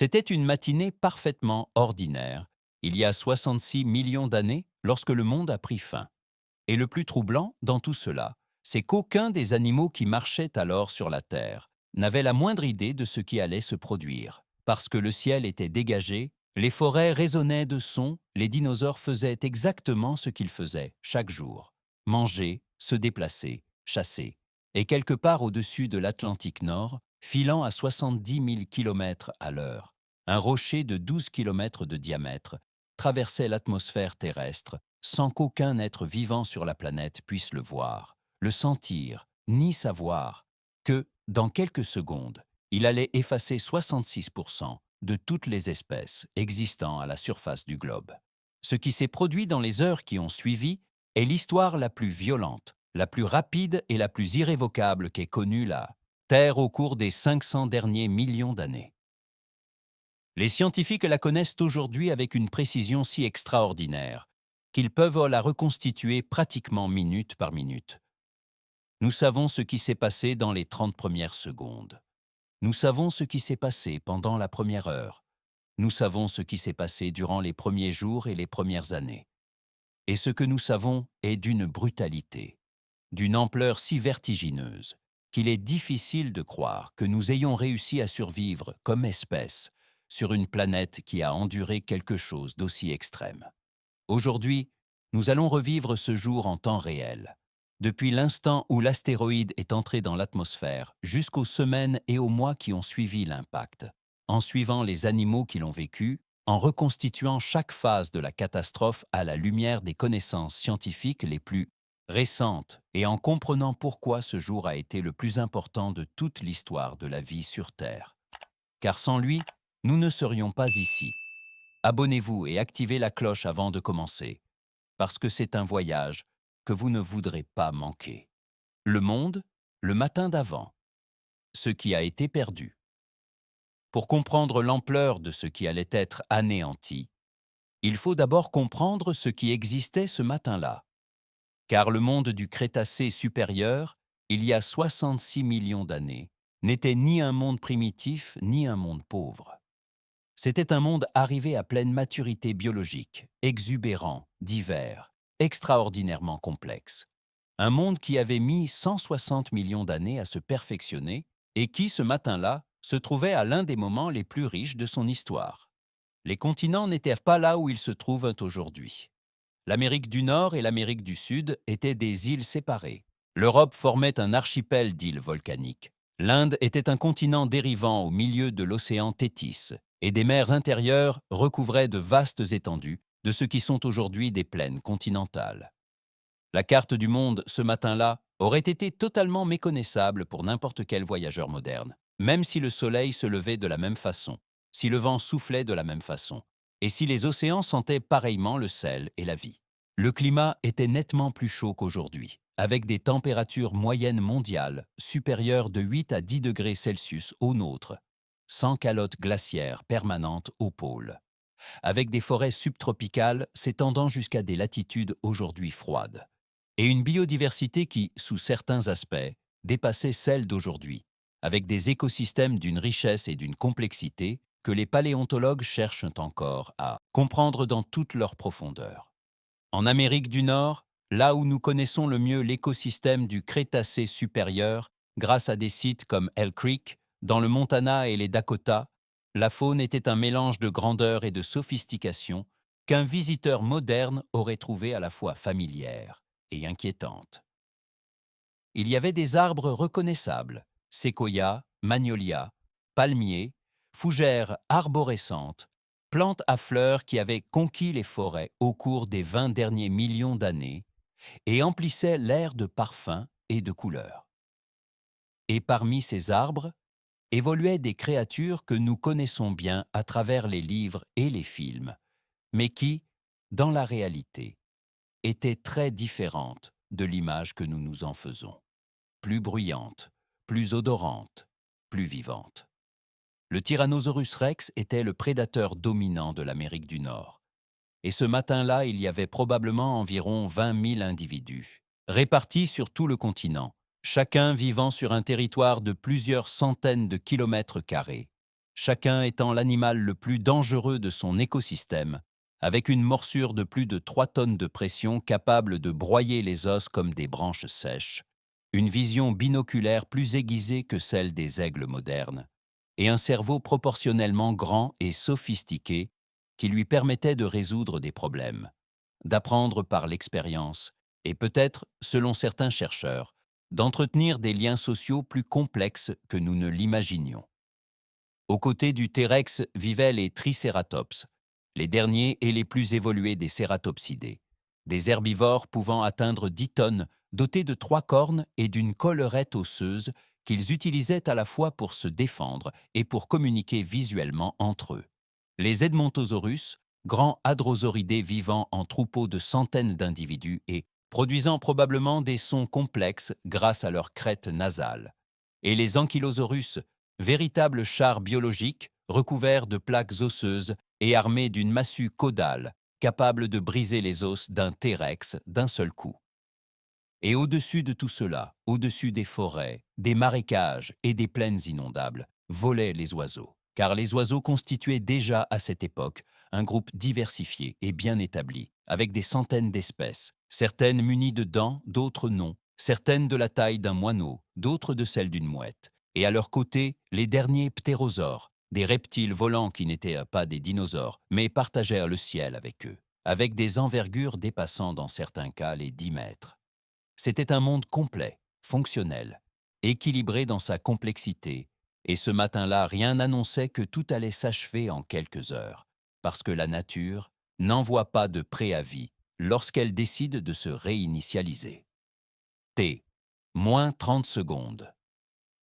C'était une matinée parfaitement ordinaire, il y a 66 millions d'années, lorsque le monde a pris fin. Et le plus troublant dans tout cela, c'est qu'aucun des animaux qui marchaient alors sur la Terre n'avait la moindre idée de ce qui allait se produire. Parce que le ciel était dégagé, les forêts résonnaient de sons, les dinosaures faisaient exactement ce qu'ils faisaient chaque jour. Manger, se déplacer, chasser. Et quelque part au-dessus de l'Atlantique Nord, filant à 70 000 km à l'heure, un rocher de 12 km de diamètre traversait l'atmosphère terrestre sans qu'aucun être vivant sur la planète puisse le voir, le sentir, ni savoir que, dans quelques secondes, il allait effacer 66% de toutes les espèces existant à la surface du globe. Ce qui s'est produit dans les heures qui ont suivi est l'histoire la plus violente, la plus rapide et la plus irrévocable qu'ait connue la Terre au cours des 500 derniers millions d'années. Les scientifiques la connaissent aujourd'hui avec une précision si extraordinaire qu'ils peuvent la reconstituer pratiquement minute par minute. Nous savons ce qui s'est passé dans les 30 premières secondes. Nous savons ce qui s'est passé pendant la première heure. Nous savons ce qui s'est passé durant les premiers jours et les premières années. Et ce que nous savons est d'une brutalité, d'une ampleur si vertigineuse qu'il est difficile de croire que nous ayons réussi à survivre comme espèce sur une planète qui a enduré quelque chose d'aussi extrême. Aujourd'hui, nous allons revivre ce jour en temps réel, depuis l'instant où l'astéroïde est entré dans l'atmosphère jusqu'aux semaines et aux mois qui ont suivi l'impact, en suivant les animaux qui l'ont vécu, en reconstituant chaque phase de la catastrophe à la lumière des connaissances scientifiques les plus récentes et en comprenant pourquoi ce jour a été le plus important de toute l'histoire de la vie sur Terre. Car sans lui, nous ne serions pas ici. Abonnez-vous et activez la cloche avant de commencer, parce que c'est un voyage que vous ne voudrez pas manquer. Le monde, le matin d'avant. Ce qui a été perdu. Pour comprendre l'ampleur de ce qui allait être anéanti, il faut d'abord comprendre ce qui existait ce matin-là. Car le monde du Crétacé supérieur, il y a 66 millions d'années, n'était ni un monde primitif ni un monde pauvre. C'était un monde arrivé à pleine maturité biologique, exubérant, divers, extraordinairement complexe. Un monde qui avait mis 160 millions d'années à se perfectionner et qui, ce matin-là, se trouvait à l'un des moments les plus riches de son histoire. Les continents n'étaient pas là où ils se trouvent aujourd'hui. L'Amérique du Nord et l'Amérique du Sud étaient des îles séparées. L'Europe formait un archipel d'îles volcaniques. L'Inde était un continent dérivant au milieu de l'océan Téthys, et des mers intérieures recouvraient de vastes étendues de ce qui sont aujourd'hui des plaines continentales. La carte du monde, ce matin-là, aurait été totalement méconnaissable pour n'importe quel voyageur moderne, même si le soleil se levait de la même façon, si le vent soufflait de la même façon, et si les océans sentaient pareillement le sel et la vie. Le climat était nettement plus chaud qu'aujourd'hui, avec des températures moyennes mondiales supérieures de 8 à 10 degrés Celsius aux nôtres, sans calotte glaciaire permanente aux pôles, avec des forêts subtropicales s'étendant jusqu'à des latitudes aujourd'hui froides, et une biodiversité qui, sous certains aspects, dépassait celle d'aujourd'hui, avec des écosystèmes d'une richesse et d'une complexité que les paléontologues cherchent encore à comprendre dans toute leur profondeur. En Amérique du Nord, là où nous connaissons le mieux l'écosystème du Crétacé supérieur, grâce à des sites comme Elk Creek, dans le Montana et les Dakota, la faune était un mélange de grandeur et de sophistication qu'un visiteur moderne aurait trouvé à la fois familière et inquiétante. Il y avait des arbres reconnaissables, séquoias, magnolias, palmiers, fougères arborescentes, plantes à fleurs qui avaient conquis les forêts au cours des 20 derniers millions d'années et emplissaient l'air de parfums et de couleurs. Et parmi ces arbres évoluaient des créatures que nous connaissons bien à travers les livres et les films, mais qui, dans la réalité, étaient très différentes de l'image que nous nous en faisons. Plus bruyantes, plus odorantes, plus vivantes. Le Tyrannosaurus rex était le prédateur dominant de l'Amérique du Nord. Et ce matin-là, il y avait probablement environ 20 000 individus, répartis sur tout le continent, chacun vivant sur un territoire de plusieurs centaines de kilomètres carrés, chacun étant l'animal le plus dangereux de son écosystème, avec une morsure de plus de 3 tonnes de pression capable de broyer les os comme des branches sèches, une vision binoculaire plus aiguisée que celle des aigles modernes, et un cerveau proportionnellement grand et sophistiqué qui lui permettait de résoudre des problèmes, d'apprendre par l'expérience et peut-être, selon certains chercheurs, d'entretenir des liens sociaux plus complexes que nous ne l'imaginions. Aux côtés du T-Rex vivaient les Tricératops, les derniers et les plus évolués des cératopsidés, des herbivores pouvant atteindre 10 tonnes, dotés de 3 cornes et d'une collerette osseuse qu'ils utilisaient à la fois pour se défendre et pour communiquer visuellement entre eux. Les Edmontosaurus, grands hadrosauridés vivant en troupeaux de centaines d'individus et produisant probablement des sons complexes grâce à leur crête nasale. Et les Ankylosaurus, véritables chars biologiques recouverts de plaques osseuses et armés d'une massue caudale capable de briser les os d'un T-Rex d'un seul coup. Et au-dessus de tout cela, au-dessus des forêts, des marécages et des plaines inondables, volaient les oiseaux. Car les oiseaux constituaient déjà à cette époque un groupe diversifié et bien établi, avec des centaines d'espèces, certaines munies de dents, d'autres non, certaines de la taille d'un moineau, d'autres de celle d'une mouette. Et à leur côté, les derniers ptérosaures, des reptiles volants qui n'étaient pas des dinosaures, mais partagèrent le ciel avec eux, avec des envergures dépassant dans certains cas les 10 mètres. C'était un monde complet, fonctionnel, équilibré dans sa complexité, et ce matin-là, rien n'annonçait que tout allait s'achever en quelques heures, parce que la nature n'envoie pas de préavis lorsqu'elle décide de se réinitialiser. T. Moins 30 secondes.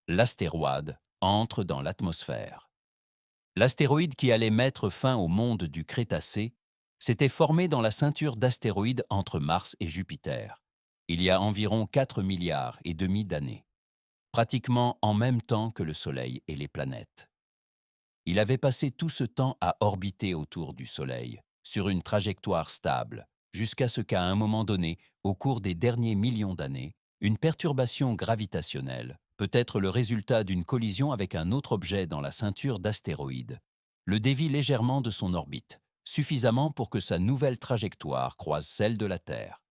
L'astéroïde entre dans l'atmosphère. L'astéroïde qui allait mettre fin au monde du Crétacé s'était formé dans la ceinture d'astéroïdes entre Mars et Jupiter, il y a environ 4 milliards et demi d'années, pratiquement en même temps que le Soleil et les planètes. Il avait passé tout ce temps à orbiter autour du Soleil, sur une trajectoire stable, jusqu'à ce qu'à un moment donné, au cours des derniers millions d'années, une perturbation gravitationnelle, peut-être le résultat d'une collision avec un autre objet dans la ceinture d'astéroïdes, le dévie légèrement de son orbite, suffisamment pour que sa nouvelle trajectoire croise celle de la Terre.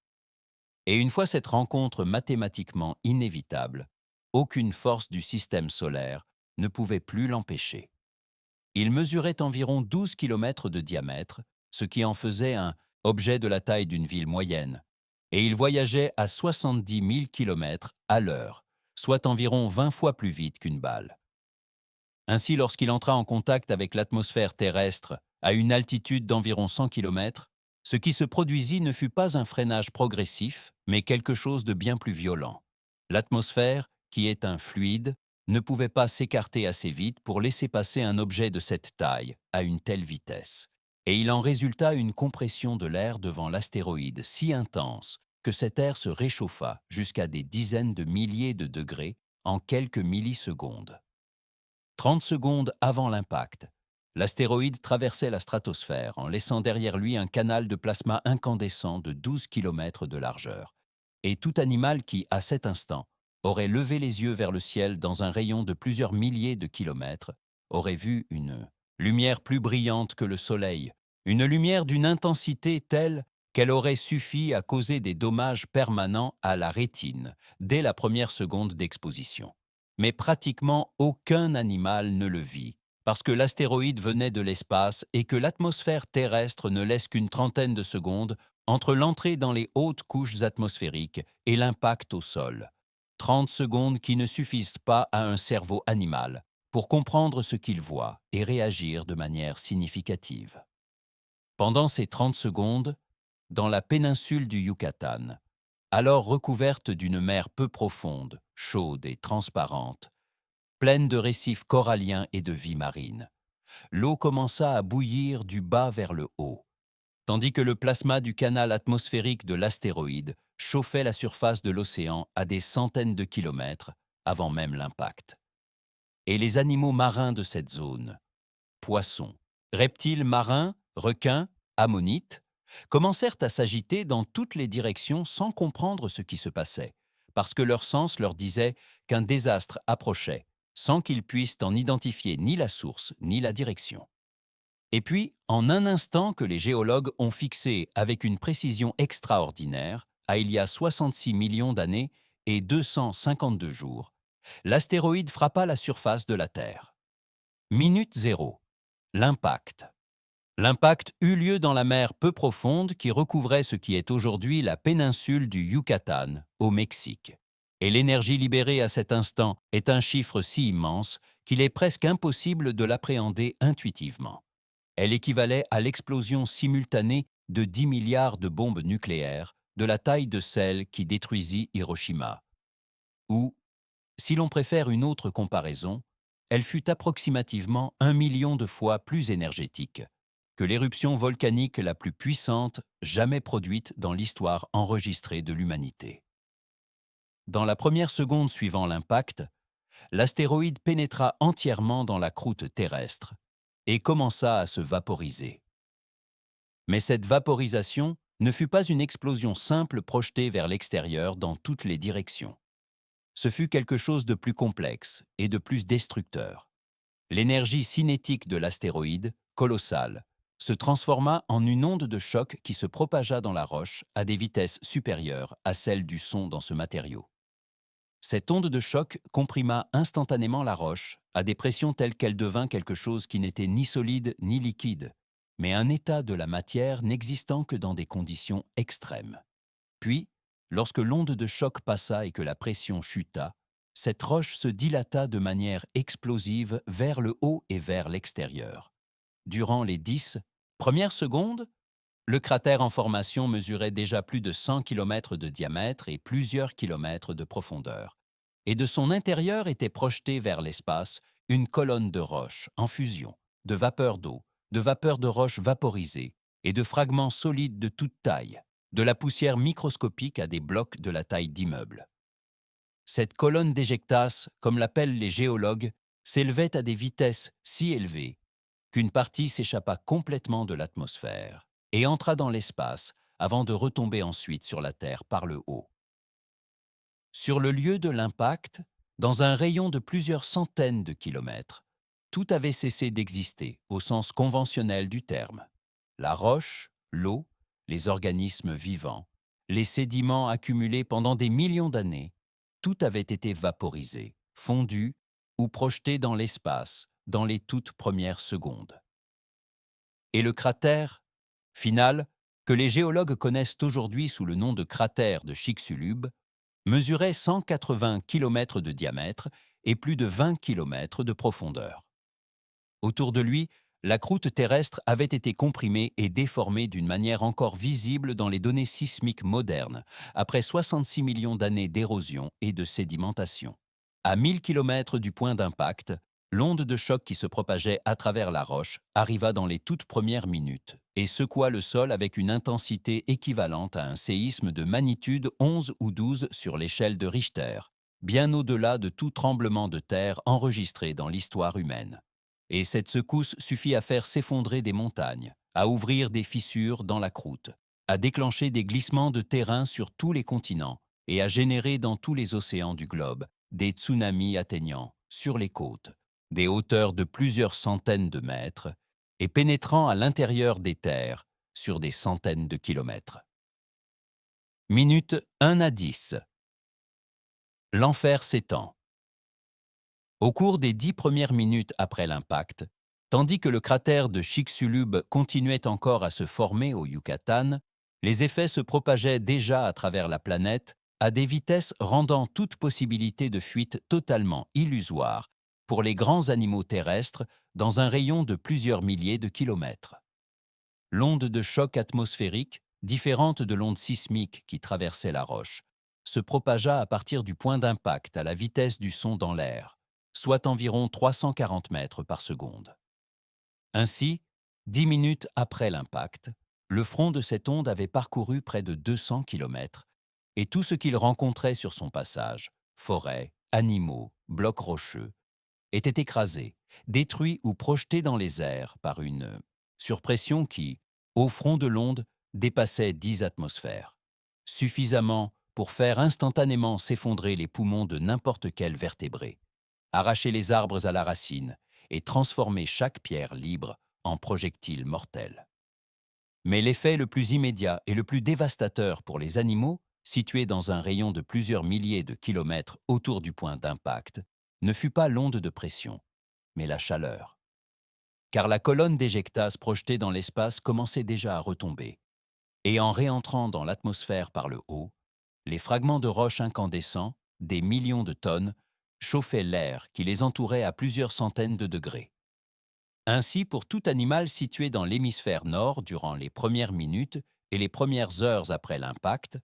Et une fois cette rencontre mathématiquement inévitable, aucune force du système solaire ne pouvait plus l'empêcher. Il mesurait environ 12 km de diamètre, ce qui en faisait un objet de la taille d'une ville moyenne, et il voyageait à 70 000 km à l'heure, soit environ 20 fois plus vite qu'une balle. Ainsi, lorsqu'il entra en contact avec l'atmosphère terrestre à une altitude d'environ 100 km, ce qui se produisit ne fut pas un freinage progressif, mais quelque chose de bien plus violent. L'atmosphère, qui est un fluide, ne pouvait pas s'écarter assez vite pour laisser passer un objet de cette taille à une telle vitesse. Et il en résulta une compression de l'air devant l'astéroïde si intense que cet air se réchauffa jusqu'à des dizaines de milliers de degrés en quelques millisecondes. 30 secondes avant l'impact, l'astéroïde traversait la stratosphère en laissant derrière lui un canal de plasma incandescent de 12 km de largeur. Et tout animal qui, à cet instant, aurait levé les yeux vers le ciel dans un rayon de plusieurs milliers de kilomètres, aurait vu une lumière plus brillante que le soleil, une lumière d'une intensité telle qu'elle aurait suffi à causer des dommages permanents à la rétine dès la première seconde d'exposition. Mais pratiquement aucun animal ne le vit, parce que l'astéroïde venait de l'espace et que l'atmosphère terrestre ne laisse qu'une trentaine de secondes entre l'entrée dans les hautes couches atmosphériques et l'impact au sol. 30 secondes qui ne suffisent pas à un cerveau animal pour comprendre ce qu'il voit et réagir de manière significative. Pendant ces 30 secondes, dans la péninsule du Yucatan, alors recouverte d'une mer peu profonde, chaude et transparente, pleine de récifs coralliens et de vie marine, l'eau commença à bouillir du bas vers le haut, tandis que le plasma du canal atmosphérique de l'astéroïde chauffait la surface de l'océan à des centaines de kilomètres avant même l'impact. Et les animaux marins de cette zone, poissons, reptiles marins, requins, ammonites, commencèrent à s'agiter dans toutes les directions sans comprendre ce qui se passait, parce que leur sens leur disait qu'un désastre approchait sans qu'ils puissent en identifier ni la source ni la direction. Et puis, en un instant que les géologues ont fixé avec une précision extraordinaire, à il y a 66 millions d'années et 252 jours, l'astéroïde frappa la surface de la Terre. Minute 0. L'impact. L'impact eut lieu dans la mer peu profonde qui recouvrait ce qui est aujourd'hui la péninsule du Yucatan, au Mexique. Et l'énergie libérée à cet instant est un chiffre si immense qu'il est presque impossible de l'appréhender intuitivement. Elle équivalait à l'explosion simultanée de 10 milliards de bombes nucléaires de la taille de celle qui détruisit Hiroshima. Ou, si l'on préfère une autre comparaison, elle fut approximativement 1 million de fois plus énergétique que l'éruption volcanique la plus puissante jamais produite dans l'histoire enregistrée de l'humanité. Dans la première seconde suivant l'impact, l'astéroïde pénétra entièrement dans la croûte terrestre et commença à se vaporiser. Mais cette vaporisation ne fut pas une explosion simple projetée vers l'extérieur dans toutes les directions. Ce fut quelque chose de plus complexe et de plus destructeur. L'énergie cinétique de l'astéroïde, colossale, se transforma en une onde de choc qui se propagea dans la roche à des vitesses supérieures à celles du son dans ce matériau. Cette onde de choc comprima instantanément la roche à des pressions telles qu'elle devint quelque chose qui n'était ni solide ni liquide, mais un état de la matière n'existant que dans des conditions extrêmes. Puis, lorsque l'onde de choc passa et que la pression chuta, cette roche se dilata de manière explosive vers le haut et vers l'extérieur. Durant les 10 premières secondes, le cratère en formation mesurait déjà plus de 100 km de diamètre et plusieurs kilomètres de profondeur. Et de son intérieur était projetée vers l'espace une colonne de roches en fusion, de vapeur d'eau, de vapeur de roches vaporisées et de fragments solides de toute taille, de la poussière microscopique à des blocs de la taille d'immeubles. Cette colonne d'éjectas, comme l'appellent les géologues, s'élevait à des vitesses si élevées qu'une partie s'échappa complètement de l'atmosphère et entra dans l'espace avant de retomber ensuite sur la Terre par le haut. Sur le lieu de l'impact, dans un rayon de plusieurs centaines de kilomètres, tout avait cessé d'exister au sens conventionnel du terme. La roche, l'eau, les organismes vivants, les sédiments accumulés pendant des millions d'années, tout avait été vaporisé, fondu ou projeté dans l'espace dans les toutes premières secondes. Et le cratère final, que les géologues connaissent aujourd'hui sous le nom de cratère de Chicxulub, mesurait 180 km de diamètre et plus de 20 km de profondeur. Autour de lui, la croûte terrestre avait été comprimée et déformée d'une manière encore visible dans les données sismiques modernes, après 66 millions d'années d'érosion et de sédimentation. À 1000 km du point d'impact, l'onde de choc qui se propageait à travers la roche arriva dans les toutes premières minutes et secoua le sol avec une intensité équivalente à un séisme de magnitude 11 ou 12 sur l'échelle de Richter, bien au-delà de tout tremblement de terre enregistré dans l'histoire humaine. Et cette secousse suffit à faire s'effondrer des montagnes, à ouvrir des fissures dans la croûte, à déclencher des glissements de terrain sur tous les continents et à générer dans tous les océans du globe des tsunamis atteignant, sur les côtes, des hauteurs de plusieurs centaines de mètres et pénétrant à l'intérieur des terres sur des centaines de kilomètres. Minute 1 à 10. L'enfer s'étend. Au cours des 10 premières minutes après l'impact, tandis que le cratère de Chicxulub continuait encore à se former au Yucatan, les effets se propageaient déjà à travers la planète à des vitesses rendant toute possibilité de fuite totalement illusoire pour les grands animaux terrestres dans un rayon de plusieurs milliers de kilomètres. L'onde de choc atmosphérique, différente de l'onde sismique qui traversait la roche, se propagea à partir du point d'impact à la vitesse du son dans l'air, soit environ 340 mètres par seconde. Ainsi, 10 minutes après l'impact, le front de cette onde avait parcouru près de 200 kilomètres et tout ce qu'il rencontrait sur son passage, forêts, animaux, blocs rocheux, était écrasé, détruit ou projeté dans les airs par une surpression qui, au front de l'onde, dépassait 10 atmosphères, suffisamment pour faire instantanément s'effondrer les poumons de n'importe quel vertébré, arracher les arbres à la racine et transformer chaque pierre libre en projectile mortel. Mais l'effet le plus immédiat et le plus dévastateur pour les animaux, situés dans un rayon de plusieurs milliers de kilomètres autour du point d'impact, ne fut pas l'onde de pression, mais la chaleur. Car la colonne d'éjecta projetée dans l'espace commençait déjà à retomber, et en réentrant dans l'atmosphère par le haut, les fragments de roches incandescents, des millions de tonnes, chauffaient l'air qui les entourait à plusieurs centaines de degrés. Ainsi, pour tout animal situé dans l'hémisphère nord durant les premières minutes et les premières heures après l'impact,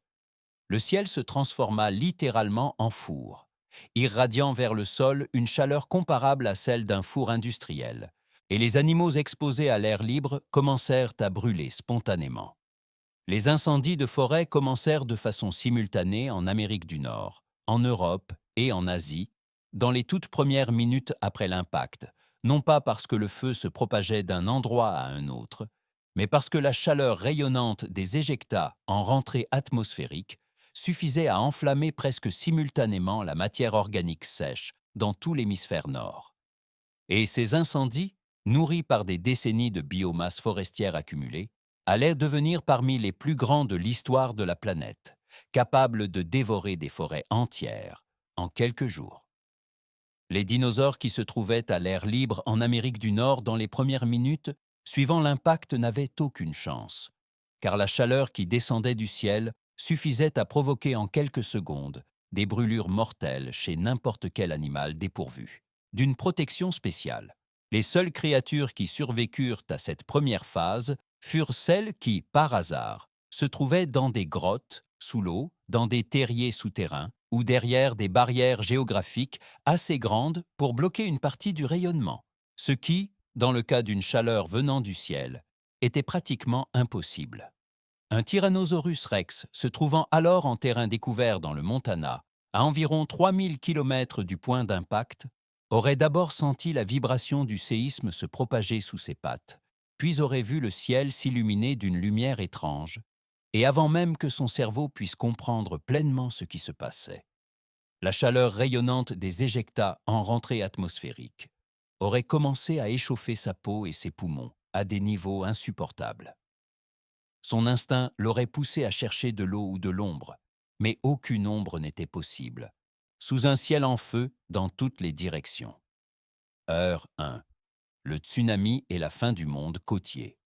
le ciel se transforma littéralement en four, irradiant vers le sol une chaleur comparable à celle d'un four industriel, et les animaux exposés à l'air libre commencèrent à brûler spontanément. Les incendies de forêt commencèrent de façon simultanée en Amérique du Nord, en Europe et en Asie, dans les toutes premières minutes après l'impact, non pas parce que le feu se propageait d'un endroit à un autre, mais parce que la chaleur rayonnante des éjectats en rentrée atmosphérique suffisait à enflammer presque simultanément la matière organique sèche dans tout l'hémisphère nord. Et ces incendies, nourris par des décennies de biomasse forestière accumulée, allaient devenir parmi les plus grands de l'histoire de la planète, capables de dévorer des forêts entières en quelques jours. Les dinosaures qui se trouvaient à l'air libre en Amérique du Nord dans les premières minutes, suivant l'impact, n'avaient aucune chance, car la chaleur qui descendait du ciel suffisait à provoquer en quelques secondes des brûlures mortelles chez n'importe quel animal dépourvu d'une protection spéciale. Les seules créatures qui survécurent à cette première phase furent celles qui, par hasard, se trouvaient dans des grottes, sous l'eau, dans des terriers souterrains ou derrière des barrières géographiques assez grandes pour bloquer une partie du rayonnement, ce qui, dans le cas d'une chaleur venant du ciel, était pratiquement impossible. Un Tyrannosaurus rex se trouvant alors en terrain découvert dans le Montana, à environ 3000 km du point d'impact, aurait d'abord senti la vibration du séisme se propager sous ses pattes, puis aurait vu le ciel s'illuminer d'une lumière étrange, et avant même que son cerveau puisse comprendre pleinement ce qui se passait. La chaleur rayonnante des éjectats en rentrée atmosphérique aurait commencé à échauffer sa peau et ses poumons à des niveaux insupportables. Son instinct l'aurait poussé à chercher de l'eau ou de l'ombre, mais aucune ombre n'était possible, sous un ciel en feu dans toutes les directions. Heure 1. Le tsunami et la fin du monde côtier.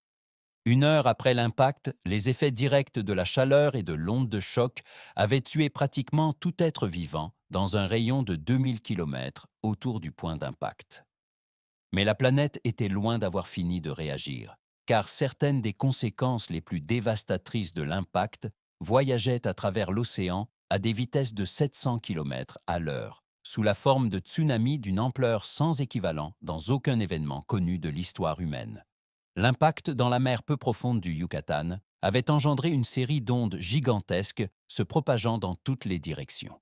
1 heure après l'impact, les effets directs de la chaleur et de l'onde de choc avaient tué pratiquement tout être vivant dans un rayon de 2000 km autour du point d'impact. Mais la planète était loin d'avoir fini de réagir, car certaines des conséquences les plus dévastatrices de l'impact voyageaient à travers l'océan à des vitesses de 700 km à l'heure, sous la forme de tsunamis d'une ampleur sans équivalent dans aucun événement connu de l'histoire humaine. L'impact dans la mer peu profonde du Yucatan avait engendré une série d'ondes gigantesques se propageant dans toutes les directions.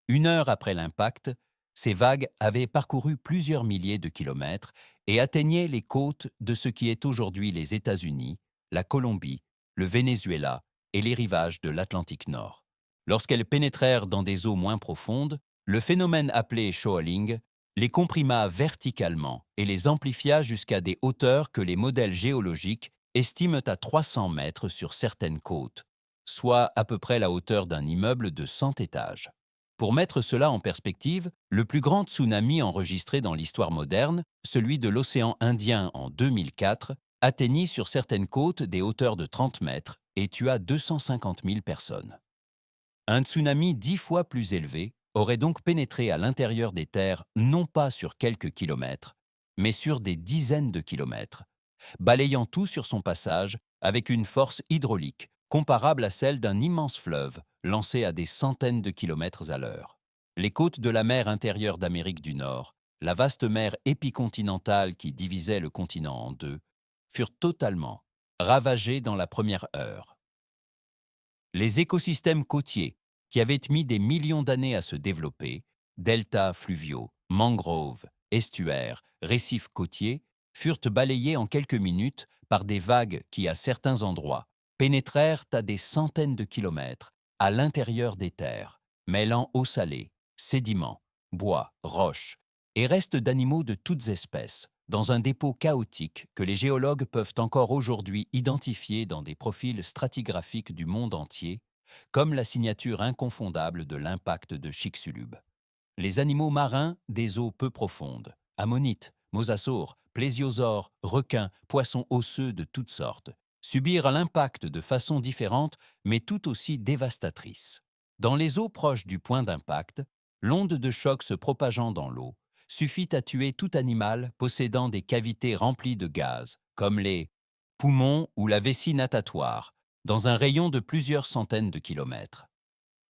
1 heure après l'impact, ces vagues avaient parcouru plusieurs milliers de kilomètres et atteignaient les côtes de ce qui est aujourd'hui les États-Unis, la Colombie, le Venezuela et les rivages de l'Atlantique Nord. Lorsqu'elles pénétrèrent dans des eaux moins profondes, le phénomène appelé shoaling les comprima verticalement et les amplifia jusqu'à des hauteurs que les modèles géologiques estiment à 300 mètres sur certaines côtes, soit à peu près la hauteur d'un immeuble de 100 étages. Pour mettre cela en perspective, le plus grand tsunami enregistré dans l'histoire moderne, celui de l'océan Indien en 2004, atteignit sur certaines côtes des hauteurs de 30 mètres et tua 250 000 personnes. Un tsunami 10 fois plus élevé aurait donc pénétré à l'intérieur des terres non pas sur quelques kilomètres, mais sur des dizaines de kilomètres, balayant tout sur son passage avec une force hydraulique comparable à celle d'un immense fleuve lancé à des centaines de kilomètres à l'heure. Les côtes de la mer intérieure d'Amérique du Nord, la vaste mer épicontinentale qui divisait le continent en deux, furent totalement ravagées dans la première heure. Les écosystèmes côtiers, qui avaient mis des millions d'années à se développer, deltas fluviaux, mangroves, estuaires, récifs côtiers, furent balayés en quelques minutes par des vagues qui, à certains endroits, pénétrèrent à des centaines de kilomètres à l'intérieur des terres, mêlant eau salée, sédiments, bois, roches, et restes d'animaux de toutes espèces, dans un dépôt chaotique que les géologues peuvent encore aujourd'hui identifier dans des profils stratigraphiques du monde entier, comme la signature inconfondable de l'impact de Chicxulub. Les animaux marins des eaux peu profondes, ammonites, mosasaures, plésiosaures, requins, poissons osseux de toutes sortes, subirent l'impact de façon différente mais tout aussi dévastatrice. Dans les eaux proches du point d'impact, l'onde de choc se propageant dans l'eau suffit à tuer tout animal possédant des cavités remplies de gaz, comme les poumons ou la vessie natatoire, dans un rayon de plusieurs centaines de kilomètres.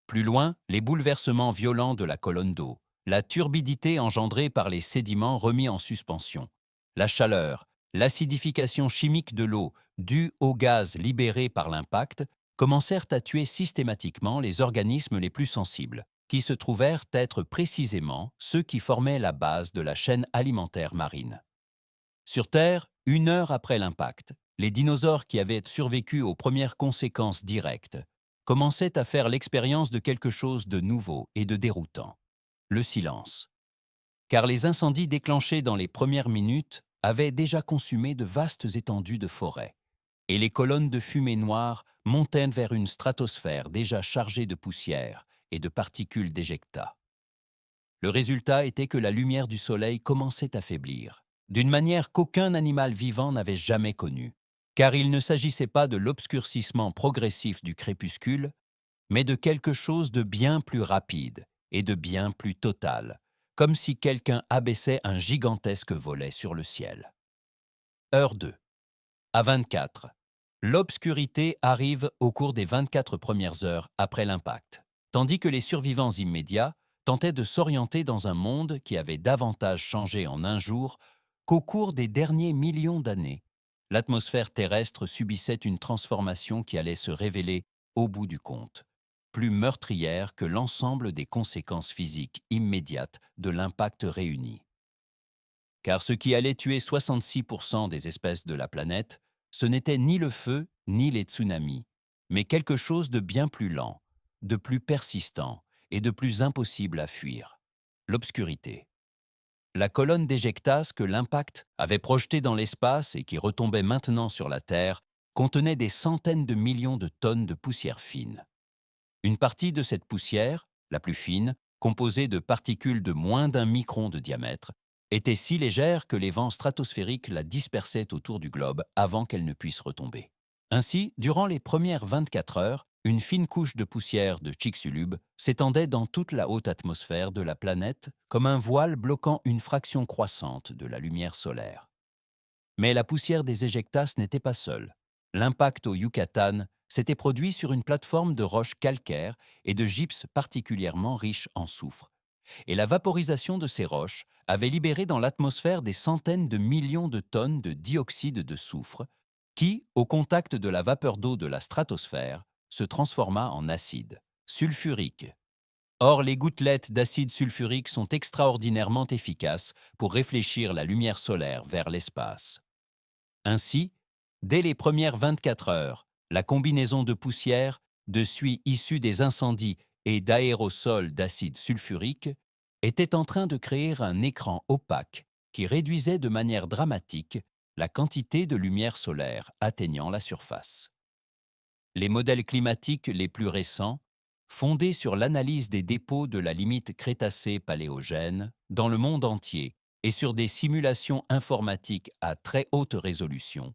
Plus loin, les bouleversements violents de la colonne d'eau, la turbidité engendrée par les sédiments remis en suspension, la chaleur, l'acidification chimique de l'eau due aux gaz libérés par l'impact commencèrent à tuer systématiquement les organismes les plus sensibles, qui se trouvèrent être précisément ceux qui formaient la base de la chaîne alimentaire marine. Sur Terre, 1 heure après l'impact, les dinosaures qui avaient survécu aux premières conséquences directes commençaient à faire l'expérience de quelque chose de nouveau et de déroutant, le silence. Car les incendies déclenchés dans les premières minutes avaient déjà consumé de vastes étendues de forêt, et les colonnes de fumée noire montaient vers une stratosphère déjà chargée de poussière et de particules d'éjecta. Le résultat était que la lumière du soleil commençait à faiblir, d'une manière qu'aucun animal vivant n'avait jamais connue, car il ne s'agissait pas de l'obscurcissement progressif du crépuscule, mais de quelque chose de bien plus rapide et de bien plus total, comme si quelqu'un abaissait un gigantesque volet sur le ciel. Heure 2. À 24. L'obscurité arrive au cours des 24 premières heures après l'impact, tandis que les survivants immédiats tentaient de s'orienter dans un monde qui avait davantage changé en un jour qu'au cours des derniers millions d'années. L'atmosphère terrestre subissait une transformation qui allait se révéler, au bout du compte, plus meurtrière que l'ensemble des conséquences physiques immédiates de l'impact réuni. Car ce qui allait tuer 66% des espèces de la planète, ce n'était ni le feu ni les tsunamis, mais quelque chose de bien plus lent, de plus persistant et de plus impossible à fuir: l'obscurité. La colonne d'éjectas que l'impact avait projetée dans l'espace et qui retombait maintenant sur la Terre contenait des centaines de millions de tonnes de poussière fine. Une partie de cette poussière, la plus fine, composée de particules de moins d'1 micron de diamètre, était si légère que les vents stratosphériques la dispersaient autour du globe avant qu'elle ne puisse retomber. Ainsi, durant les premières 24 heures, une fine couche de poussière de Chicxulub s'étendait dans toute la haute atmosphère de la planète comme un voile bloquant une fraction croissante de la lumière solaire. Mais la poussière des éjectas n'était pas seule. L'impact au Yucatan s'était produit sur une plateforme de roches calcaires et de gypse particulièrement riche en soufre. Et la vaporisation de ces roches avait libéré dans l'atmosphère des centaines de millions de tonnes de dioxyde de soufre qui, au contact de la vapeur d'eau de la stratosphère, se transforma en acide sulfurique. Or, les gouttelettes d'acide sulfurique sont extraordinairement efficaces pour réfléchir la lumière solaire vers l'espace. Ainsi, dès les premières 24 heures, la combinaison de poussière, de suie issue des incendies et d'aérosols d'acide sulfurique était en train de créer un écran opaque qui réduisait de manière dramatique la quantité de lumière solaire atteignant la surface. Les modèles climatiques les plus récents, fondés sur l'analyse des dépôts de la limite Crétacé-Paléogène dans le monde entier et sur des simulations informatiques à très haute résolution,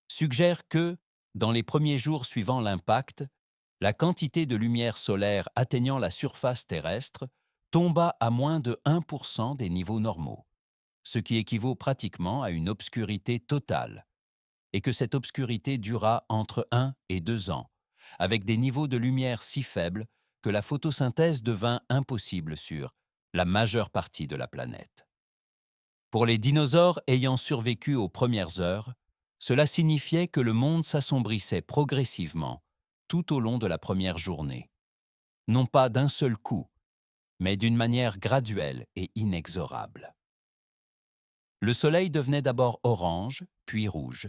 suggèrent que, dans les premiers jours suivant l'impact, la quantité de lumière solaire atteignant la surface terrestre tomba à moins de 1% des niveaux normaux, ce qui équivaut pratiquement à une obscurité totale, et que cette obscurité dura entre 1 et 2 ans, avec des niveaux de lumière si faibles que la photosynthèse devint impossible sur la majeure partie de la planète. Pour les dinosaures ayant survécu aux premières heures, cela signifiait que le monde s'assombrissait progressivement tout au long de la première journée, non pas d'un seul coup, mais d'une manière graduelle et inexorable. Le soleil devenait d'abord orange, puis rouge,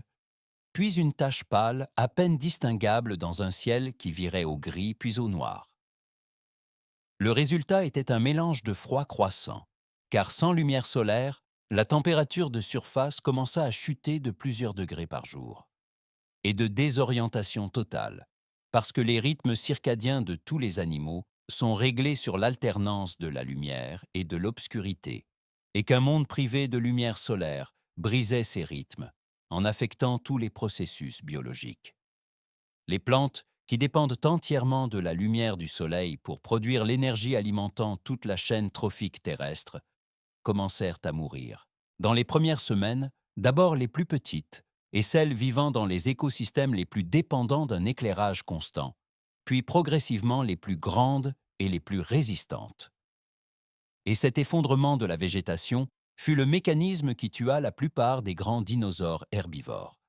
puis une tache pâle à peine distinguable dans un ciel qui virait au gris puis au noir. Le résultat était un mélange de froid croissant, car sans lumière solaire, la température de surface commença à chuter de plusieurs degrés par jour. Et de désorientation totale, parce que les rythmes circadiens de tous les animaux sont réglés sur l'alternance de la lumière et de l'obscurité, et qu'un monde privé de lumière solaire brisait ces rythmes, en affectant tous les processus biologiques. Les plantes, qui dépendent entièrement de la lumière du soleil pour produire l'énergie alimentant toute la chaîne trophique terrestre, commencèrent à mourir. Dans les premières semaines, d'abord les plus petites, et celles vivant dans les écosystèmes les plus dépendants d'un éclairage constant, puis progressivement les plus grandes et les plus résistantes. Et cet effondrement de la végétation fut le mécanisme qui tua la plupart des grands dinosaures herbivores,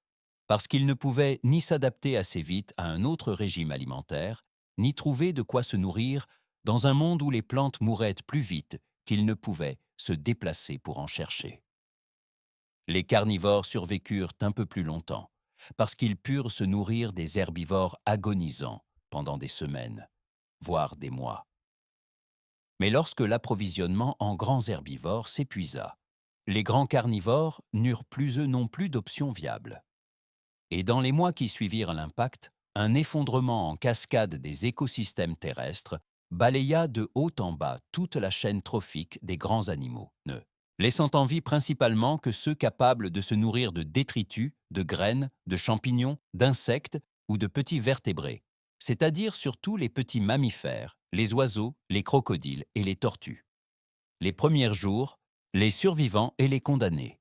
parce qu'ils ne pouvaient ni s'adapter assez vite à un autre régime alimentaire, ni trouver de quoi se nourrir dans un monde où les plantes mouraient plus vite qu'ils ne pouvaient se déplacer pour en chercher. Les carnivores survécurent un peu plus longtemps, parce qu'ils purent se nourrir des herbivores agonisants pendant des semaines, voire des mois. Mais lorsque l'approvisionnement en grands herbivores s'épuisa, les grands carnivores n'eurent plus eux non plus d'options viables. Et dans les mois qui suivirent l'impact, un effondrement en cascade des écosystèmes terrestres balaya de haut en bas toute la chaîne trophique des grands animaux, laissant en vie principalement que ceux capables de se nourrir de détritus, de graines, de champignons, d'insectes ou de petits vertébrés, c'est-à-dire surtout les petits mammifères, les oiseaux, les crocodiles et les tortues. Les premiers jours, les survivants et les condamnés.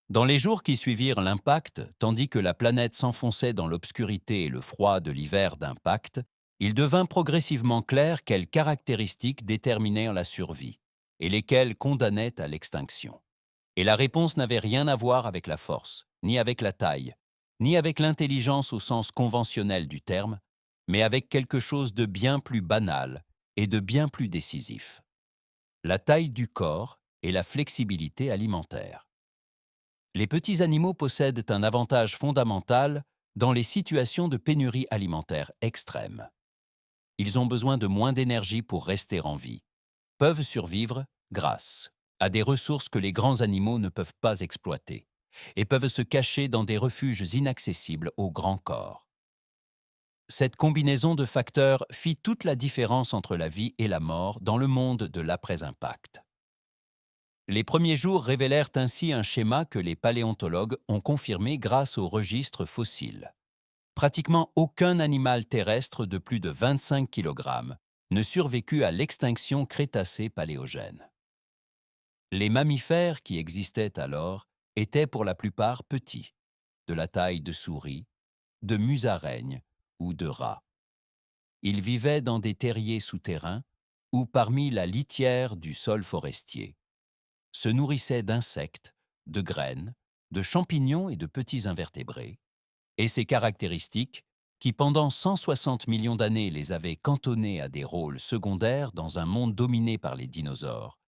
Dans les jours qui suivirent l'impact, tandis que la planète s'enfonçait dans l'obscurité et le froid de l'hiver d'impact, il devint progressivement clair quelles caractéristiques déterminèrent la survie et lesquelles condamnaient à l'extinction. Et la réponse n'avait rien à voir avec la force, ni avec la taille, ni avec l'intelligence au sens conventionnel du terme, mais avec quelque chose de bien plus banal et de bien plus décisif. La taille du corps et la flexibilité alimentaire. Les petits animaux possèdent un avantage fondamental dans les situations de pénurie alimentaire extrême. Ils ont besoin de moins d'énergie pour rester en vie, peuvent survivre grâce à des ressources que les grands animaux ne peuvent pas exploiter, et peuvent se cacher dans des refuges inaccessibles au grand corps. Cette combinaison de facteurs fit toute la différence entre la vie et la mort dans le monde de l'après-impact. Les premiers jours révélèrent ainsi un schéma que les paléontologues ont confirmé grâce aux registres fossiles. Pratiquement aucun animal terrestre de plus de 25 kg ne survécut à l'extinction crétacé-paléogène. Les mammifères qui existaient alors étaient pour la plupart petits, de la taille de souris, de musaraignes ou de rats. Ils vivaient dans des terriers souterrains ou parmi la litière du sol forestier, se nourrissaient d'insectes, de graines, de champignons et de petits invertébrés, et ces caractéristiques, qui pendant 160 millions d'années les avaient cantonnés à des rôles secondaires dans un monde dominé par les dinosaures,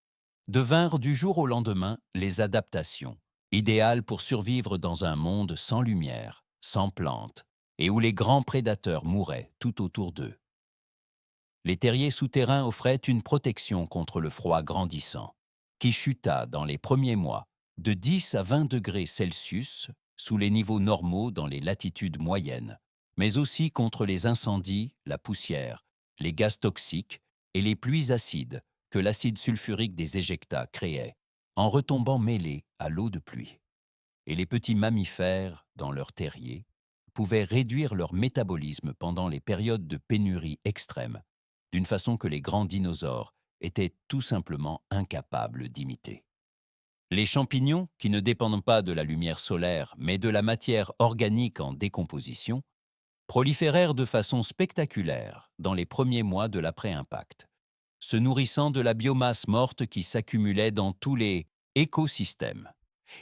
devinrent du jour au lendemain les adaptations, idéales pour survivre dans un monde sans lumière, sans plantes, et où les grands prédateurs mouraient tout autour d'eux. Les terriers souterrains offraient une protection contre le froid grandissant, qui chuta dans les premiers mois de 10 à 20 degrés Celsius sous les niveaux normaux dans les latitudes moyennes, mais aussi contre les incendies, la poussière, les gaz toxiques et les pluies acides que l'acide sulfurique des éjectats créait, en retombant mêlés à l'eau de pluie. Et les petits mammifères, dans leurs terriers, pouvaient réduire leur métabolisme pendant les périodes de pénurie extrême, d'une façon que les grands dinosaures étaient tout simplement incapables d'imiter. Les champignons, qui ne dépendent pas de la lumière solaire mais de la matière organique en décomposition, proliférèrent de façon spectaculaire dans les premiers mois de l'après-impact, se nourrissant de la biomasse morte qui s'accumulait dans tous les écosystèmes.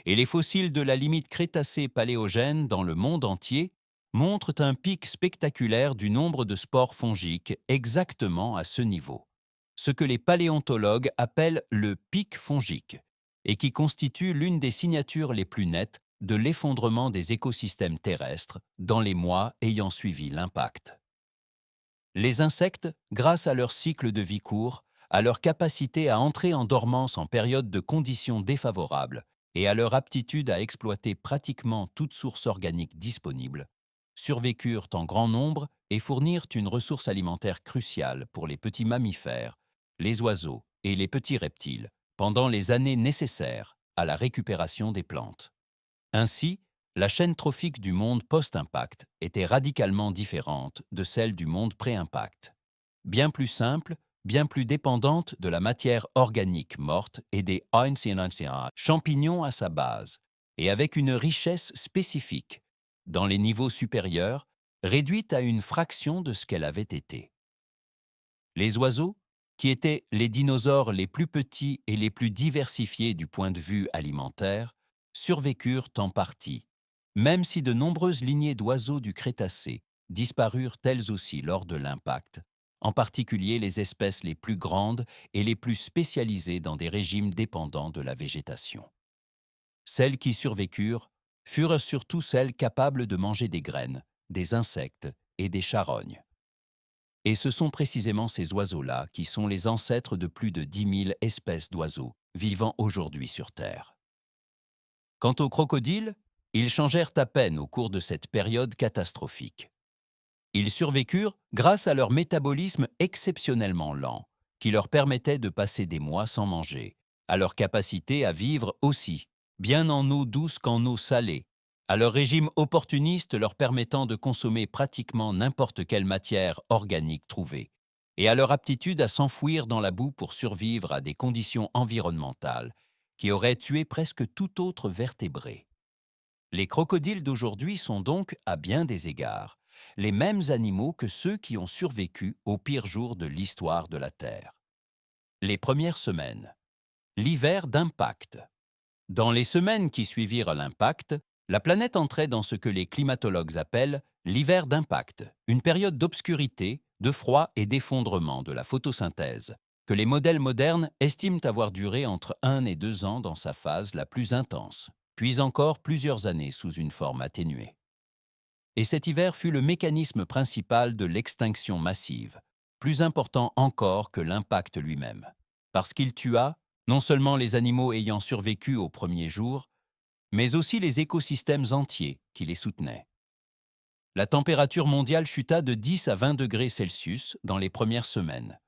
Et les fossiles de la limite crétacé-paléogène dans le monde entier montrent un pic spectaculaire du nombre de spores fongiques exactement à ce niveau, ce que les paléontologues appellent le pic fongique, et qui constitue l'une des signatures les plus nettes de l'effondrement des écosystèmes terrestres dans les mois ayant suivi l'impact. Les insectes, grâce à leur cycle de vie court, à leur capacité à entrer en dormance en période de conditions défavorables et à leur aptitude à exploiter pratiquement toute source organique disponible, survécurent en grand nombre et fournirent une ressource alimentaire cruciale pour les petits mammifères, les oiseaux et les petits reptiles pendant les années nécessaires à la récupération des plantes. Ainsi, la chaîne trophique du monde post-impact était radicalement différente de celle du monde pré-impact. Bien plus simple, bien plus dépendante de la matière organique morte et des Einstein champignons à sa base, et avec une richesse spécifique, dans les niveaux supérieurs, réduite à une fraction de ce qu'elle avait été. Les oiseaux, qui étaient les dinosaures les plus petits et les plus diversifiés du point de vue alimentaire, survécurent en partie, même si de nombreuses lignées d'oiseaux du Crétacé disparurent elles aussi lors de l'impact, en particulier les espèces les plus grandes et les plus spécialisées dans des régimes dépendants de la végétation. Celles qui survécurent furent surtout celles capables de manger des graines, des insectes et des charognes. Et ce sont précisément ces oiseaux-là qui sont les ancêtres de plus de 10 000 espèces d'oiseaux vivant aujourd'hui sur Terre. Quant aux crocodiles, ils changèrent à peine au cours de cette période catastrophique. Ils survécurent grâce à leur métabolisme exceptionnellement lent, qui leur permettait de passer des mois sans manger, à leur capacité à vivre aussi, bien en eau douce qu'en eau salée, à leur régime opportuniste leur permettant de consommer pratiquement n'importe quelle matière organique trouvée, et à leur aptitude à s'enfouir dans la boue pour survivre à des conditions environnementales qui auraient tué presque tout autre vertébré. Les crocodiles d'aujourd'hui sont donc, à bien des égards, les mêmes animaux que ceux qui ont survécu aux pires jours de l'histoire de la Terre. Les premières semaines. L'hiver d'impact. Dans les semaines qui suivirent l'impact, la planète entrait dans ce que les climatologues appellent l'hiver d'impact, une période d'obscurité, de froid et d'effondrement de la photosynthèse, que les modèles modernes estiment avoir duré entre 1 et 2 ans dans sa phase la plus intense, puis encore plusieurs années sous une forme atténuée. Et cet hiver fut le mécanisme principal de l'extinction massive, plus important encore que l'impact lui-même, parce qu'il tua non seulement les animaux ayant survécu aux premiers jours, mais aussi les écosystèmes entiers qui les soutenaient. La température mondiale chuta de 10 à 20 degrés Celsius dans les premières semaines,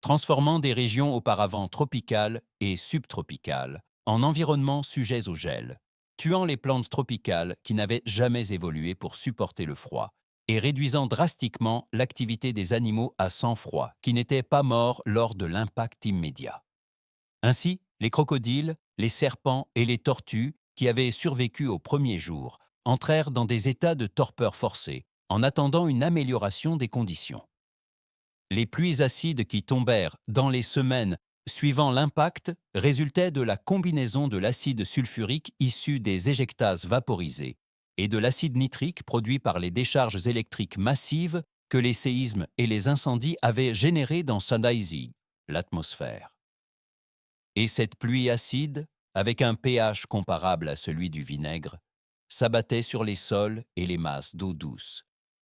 transformant des régions auparavant tropicales et subtropicales en environnements sujets au gel, tuant les plantes tropicales qui n'avaient jamais évolué pour supporter le froid et réduisant drastiquement l'activité des animaux à sang froid qui n'étaient pas morts lors de l'impact immédiat. Ainsi, les crocodiles, les serpents et les tortues qui avaient survécu aux premiers jours entrèrent dans des états de torpeur forcée en attendant une amélioration des conditions. Les pluies acides qui tombèrent dans les semaines suivant l'impact résultaient de la combinaison de l'acide sulfurique issu des éjectases vaporisées et de l'acide nitrique produit par les décharges électriques massives que les séismes et les incendies avaient générées dans Sundaisy, l'atmosphère. Et cette pluie acide, avec un pH comparable à celui du vinaigre, s'abattait sur les sols et les masses d'eau douce,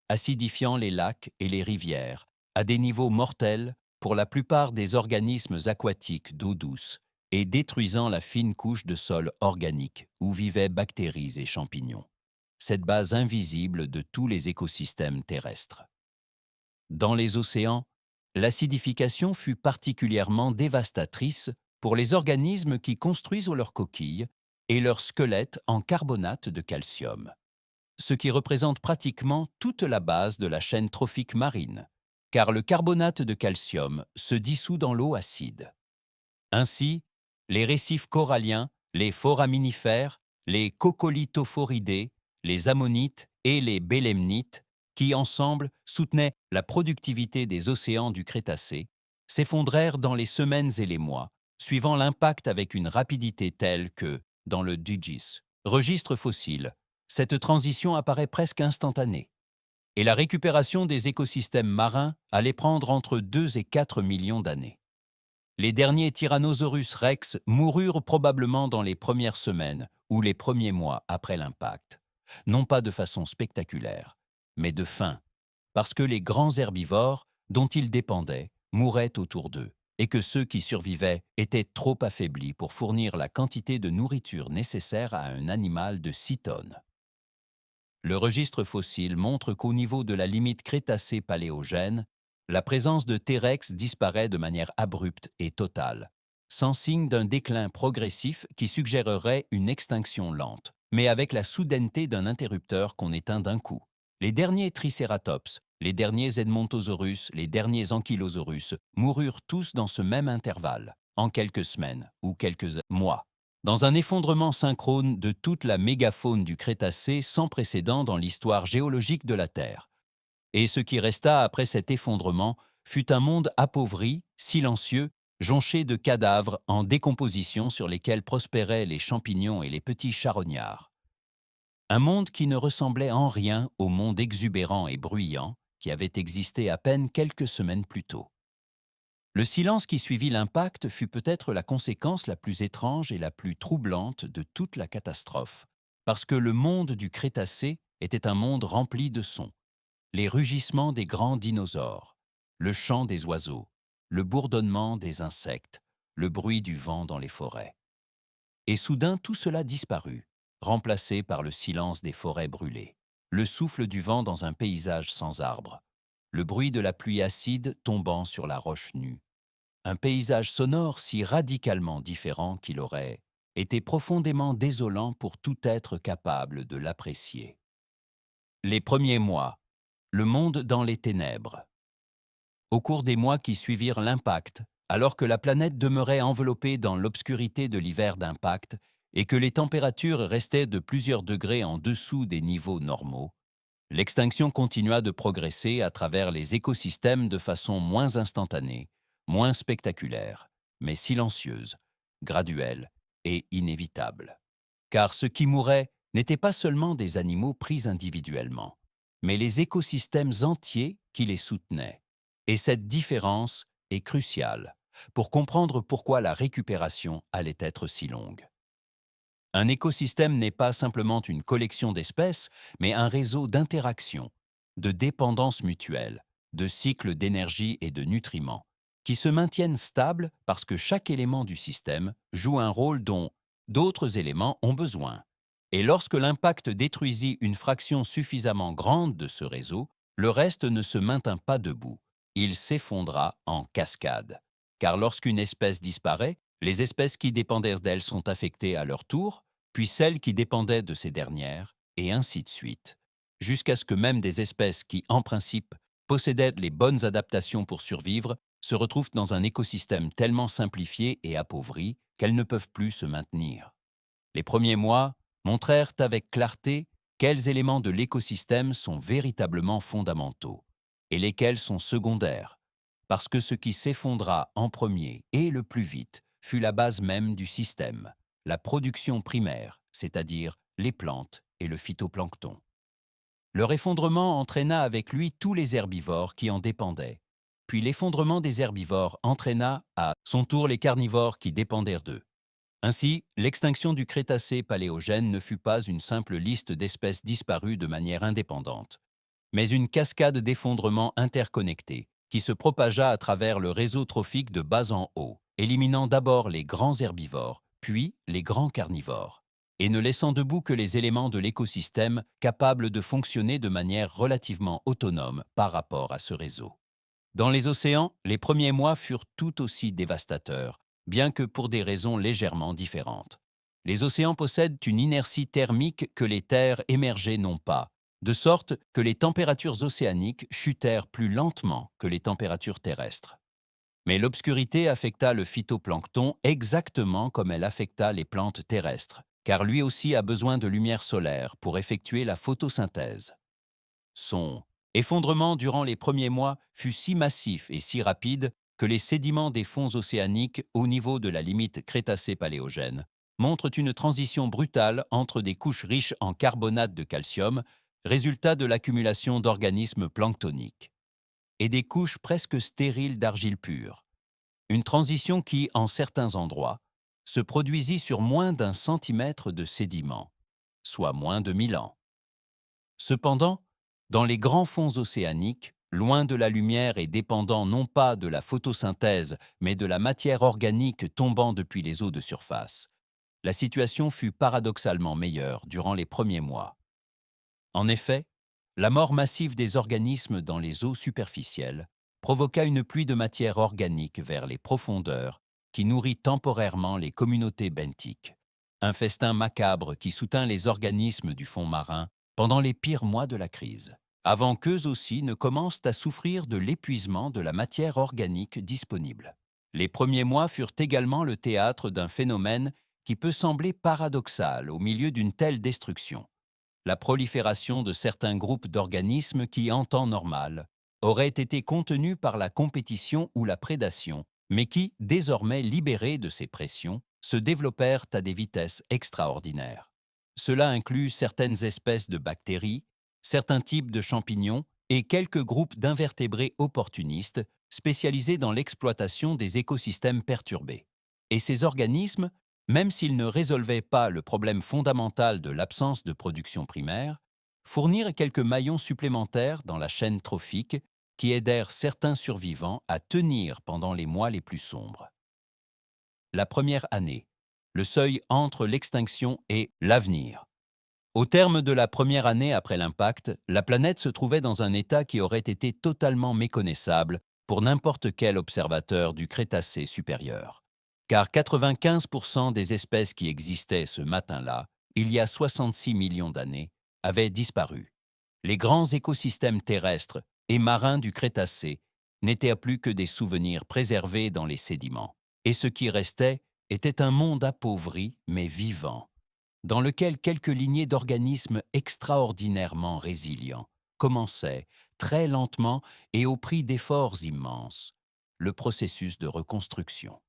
acidifiant les lacs et les rivières à des niveaux mortels pour la plupart des organismes aquatiques d'eau douce et détruisant la fine couche de sol organique où vivaient bactéries et champignons, cette base invisible de tous les écosystèmes terrestres. Dans les océans, l'acidification fut particulièrement dévastatrice pour les organismes qui construisent leurs coquilles et leurs squelettes en carbonate de calcium, ce qui représente pratiquement toute la base de la chaîne trophique marine, car le carbonate de calcium se dissout dans l'eau acide. Ainsi, les récifs coralliens, les foraminifères, les coccolithophoridés, les ammonites et les bélemnites, qui ensemble soutenaient la productivité des océans du Crétacé, s'effondrèrent dans les semaines et les mois, suivant l'impact avec une rapidité telle que, dans le DGIS, registre fossile, cette transition apparaît presque instantanée. Et la récupération des écosystèmes marins allait prendre entre 2 et 4 millions d'années. Les derniers Tyrannosaurus rex moururent probablement dans les premières semaines ou les premiers mois après l'impact, non pas de façon spectaculaire, mais de faim, parce que les grands herbivores, dont ils dépendaient, mouraient autour d'eux, et que ceux qui survivaient étaient trop affaiblis pour fournir la quantité de nourriture nécessaire à un animal de 6 tonnes. Le registre fossile montre qu'au niveau de la limite Crétacé-Paléogène, la présence de T-Rex disparaît de manière abrupte et totale, sans signe d'un déclin progressif qui suggérerait une extinction lente, mais avec la soudaineté d'un interrupteur qu'on éteint d'un coup. Les derniers Tricératops, les derniers Edmontosaurus, les derniers Ankylosaurus moururent tous dans ce même intervalle, en quelques semaines ou quelques mois, dans un effondrement synchrone de toute la mégafaune du Crétacé sans précédent dans l'histoire géologique de la Terre. Et ce qui resta après cet effondrement fut un monde appauvri, silencieux, jonché de cadavres en décomposition sur lesquels prospéraient les champignons et les petits charognards. Un monde qui ne ressemblait en rien au monde exubérant et bruyant qui avait existé à peine quelques semaines plus tôt. Le silence qui suivit l'impact fut peut-être la conséquence la plus étrange et la plus troublante de toute la catastrophe, parce que le monde du Crétacé était un monde rempli de sons. Les rugissements des grands dinosaures, le chant des oiseaux, le bourdonnement des insectes, le bruit du vent dans les forêts. Et soudain tout cela disparut, remplacé par le silence des forêts brûlées, le souffle du vent dans un paysage sans arbres, le bruit de la pluie acide tombant sur la roche nue. Un paysage sonore si radicalement différent qu'il aurait été profondément désolant pour tout être capable de l'apprécier. Les premiers mois, le monde dans les ténèbres. Au cours des mois qui suivirent l'impact, alors que la planète demeurait enveloppée dans l'obscurité de l'hiver d'impact et que les températures restaient de plusieurs degrés en dessous des niveaux normaux, l'extinction continua de progresser à travers les écosystèmes de façon moins instantanée, moins spectaculaire, mais silencieuse, graduelle et inévitable. Car ce qui mourait n'étaient pas seulement des animaux pris individuellement, mais les écosystèmes entiers qui les soutenaient. Et cette différence est cruciale pour comprendre pourquoi la récupération allait être si longue. Un écosystème n'est pas simplement une collection d'espèces, mais un réseau d'interactions, de dépendances mutuelles, de cycles d'énergie et de nutriments, qui se maintiennent stables parce que chaque élément du système joue un rôle dont d'autres éléments ont besoin. Et lorsque l'impact détruisit une fraction suffisamment grande de ce réseau, le reste ne se maintint pas debout. Il s'effondra en cascade. Car lorsqu'une espèce disparaît, les espèces qui dépendaient d'elle sont affectées à leur tour, puis celles qui dépendaient de ces dernières, et ainsi de suite, jusqu'à ce que même des espèces qui, en principe, possédaient les bonnes adaptations pour survivre, se retrouvent dans un écosystème tellement simplifié et appauvri qu'elles ne peuvent plus se maintenir. Les premiers mois montrèrent avec clarté quels éléments de l'écosystème sont véritablement fondamentaux et lesquels sont secondaires, parce que ce qui s'effondra en premier et le plus vite fut la base même du système, la production primaire, c'est-à-dire les plantes et le phytoplancton. Leur effondrement entraîna avec lui tous les herbivores qui en dépendaient, puis l'effondrement des herbivores entraîna à son tour les carnivores qui dépendèrent d'eux. Ainsi, l'extinction du Crétacé-Paléogène ne fut pas une simple liste d'espèces disparues de manière indépendante, mais une cascade d'effondrements interconnectés qui se propagea à travers le réseau trophique de bas en haut, éliminant d'abord les grands herbivores, puis les grands carnivores, et ne laissant debout que les éléments de l'écosystème capables de fonctionner de manière relativement autonome par rapport à ce réseau. Dans les océans, les premiers mois furent tout aussi dévastateurs, bien que pour des raisons légèrement différentes. Les océans possèdent une inertie thermique que les terres émergées n'ont pas, de sorte que les températures océaniques chutèrent plus lentement que les températures terrestres. Mais l'obscurité affecta le phytoplancton exactement comme elle affecta les plantes terrestres, car lui aussi a besoin de lumière solaire pour effectuer la photosynthèse. Son effondrement durant les premiers mois fut si massif et si rapide que les sédiments des fonds océaniques au niveau de la limite Crétacé-Paléogène montrent une transition brutale entre des couches riches en carbonate de calcium, résultat de l'accumulation d'organismes planctoniques, et des couches presque stériles d'argile pure. Une transition qui, en certains endroits, se produisit sur moins d'1 centimètre de sédiments, soit moins de 1000 ans. Cependant, dans les grands fonds océaniques, loin de la lumière et dépendant non pas de la photosynthèse, mais de la matière organique tombant depuis les eaux de surface. La situation fut paradoxalement meilleure durant les premiers mois. En effet, la mort massive des organismes dans les eaux superficielles provoqua une pluie de matière organique vers les profondeurs qui nourrit temporairement les communautés benthiques. Un festin macabre qui soutint les organismes du fond marin pendant les pires mois de la crise, avant qu'eux aussi ne commencent à souffrir de l'épuisement de la matière organique disponible. Les premiers mois furent également le théâtre d'un phénomène qui peut sembler paradoxal au milieu d'une telle destruction: la prolifération de certains groupes d'organismes qui, en temps normal, auraient été contenus par la compétition ou la prédation, mais qui, désormais libérés de ces pressions, se développèrent à des vitesses extraordinaires. Cela inclut certaines espèces de bactéries, certains types de champignons et quelques groupes d'invertébrés opportunistes spécialisés dans l'exploitation des écosystèmes perturbés. Et ces organismes, même s'ils ne résolvaient pas le problème fondamental de l'absence de production primaire, fournirent quelques maillons supplémentaires dans la chaîne trophique qui aidèrent certains survivants à tenir pendant les mois les plus sombres. La première année, le seuil entre l'extinction et l'avenir. Au terme de la première année après l'impact, la planète se trouvait dans un état qui aurait été totalement méconnaissable pour n'importe quel observateur du Crétacé supérieur. Car 95% des espèces qui existaient ce matin-là, il y a 66 millions d'années, avaient disparu. Les grands écosystèmes terrestres et marins du Crétacé n'étaient plus que des souvenirs préservés dans les sédiments. Et ce qui restait était un monde appauvri mais vivant, dans lequel quelques lignées d'organismes extraordinairement résilients commençaient, très lentement et au prix d'efforts immenses, le processus de reconstruction.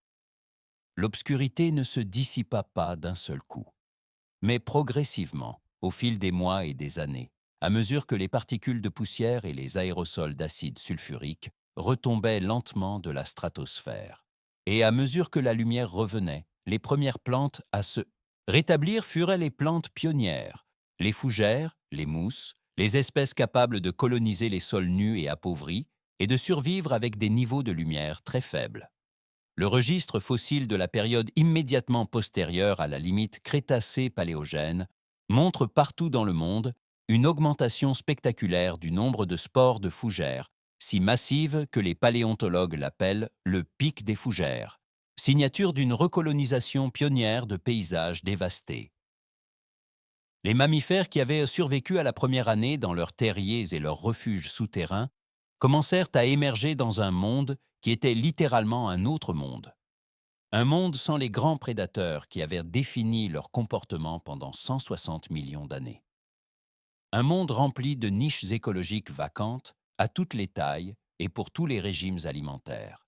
L'obscurité ne se dissipa pas d'un seul coup, mais progressivement, au fil des mois et des années, à mesure que les particules de poussière et les aérosols d'acide sulfurique retombaient lentement de la stratosphère. Et à mesure que la lumière revenait, les premières plantes à se rétablir furent les plantes pionnières, les fougères, les mousses, les espèces capables de coloniser les sols nus et appauvris et de survivre avec des niveaux de lumière très faibles. Le registre fossile de la période immédiatement postérieure à la limite Crétacé-Paléogène montre partout dans le monde une augmentation spectaculaire du nombre de spores de fougères, si massive que les paléontologues l'appellent le pic des fougères, signature d'une recolonisation pionnière de paysages dévastés. Les mammifères qui avaient survécu à la première année dans leurs terriers et leurs refuges souterrains commencèrent à émerger dans un monde qui était littéralement un autre monde. Un monde sans les grands prédateurs qui avaient défini leur comportement pendant 160 millions d'années. Un monde rempli de niches écologiques vacantes, à toutes les tailles et pour tous les régimes alimentaires.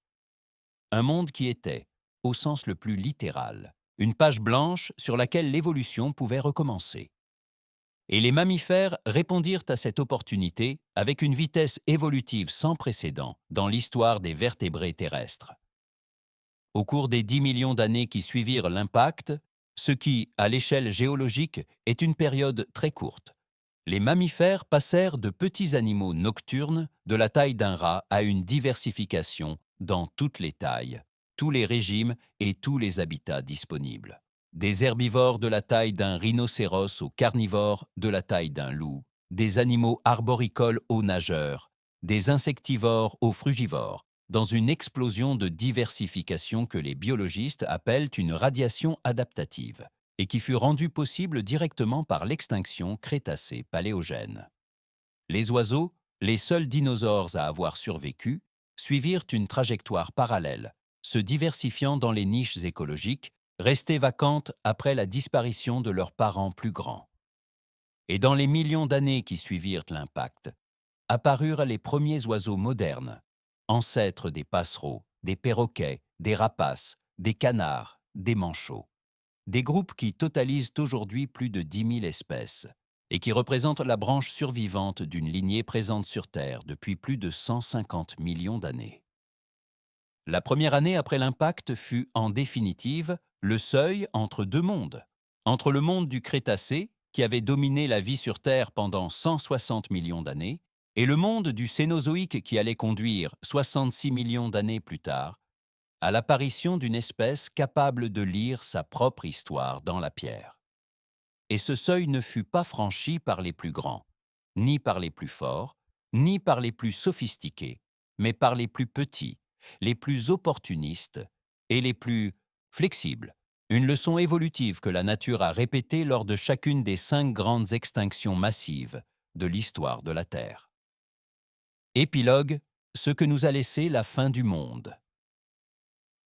Un monde qui était, au sens le plus littéral, une page blanche sur laquelle l'évolution pouvait recommencer. Et les mammifères répondirent à cette opportunité avec une vitesse évolutive sans précédent dans l'histoire des vertébrés terrestres. Au cours des 10 millions d'années qui suivirent l'impact, ce qui, à l'échelle géologique, est une période très courte, les mammifères passèrent de petits animaux nocturnes de la taille d'un rat à une diversification dans toutes les tailles, tous les régimes et tous les habitats disponibles. Des herbivores de la taille d'un rhinocéros aux carnivores de la taille d'un loup, des animaux arboricoles aux nageurs, des insectivores aux frugivores, dans une explosion de diversification que les biologistes appellent une radiation adaptative, et qui fut rendue possible directement par l'extinction Crétacé-Paléogène. Les oiseaux, les seuls dinosaures à avoir survécu, suivirent une trajectoire parallèle, se diversifiant dans les niches écologiques, restées vacantes après la disparition de leurs parents plus grands. Et dans les millions d'années qui suivirent l'impact, apparurent les premiers oiseaux modernes, ancêtres des passereaux, des perroquets, des rapaces, des canards, des manchots. Des groupes qui totalisent aujourd'hui plus de 10 000 espèces et qui représentent la branche survivante d'une lignée présente sur Terre depuis plus de 150 millions d'années. La première année après l'impact fut, en définitive, le seuil entre deux mondes. Entre le monde du Crétacé, qui avait dominé la vie sur Terre pendant 160 millions d'années, et le monde du Cénozoïque qui allait conduire, 66 millions d'années plus tard, à l'apparition d'une espèce capable de lire sa propre histoire dans la pierre. Et ce seuil ne fut pas franchi par les plus grands, ni par les plus forts, ni par les plus sophistiqués, mais par les plus petits, les plus opportunistes et les plus flexibles. Une leçon évolutive que la nature a répétée lors de chacune des 5 grandes extinctions massives de l'histoire de la Terre. Épilogue, ce que nous a laissé la fin du monde.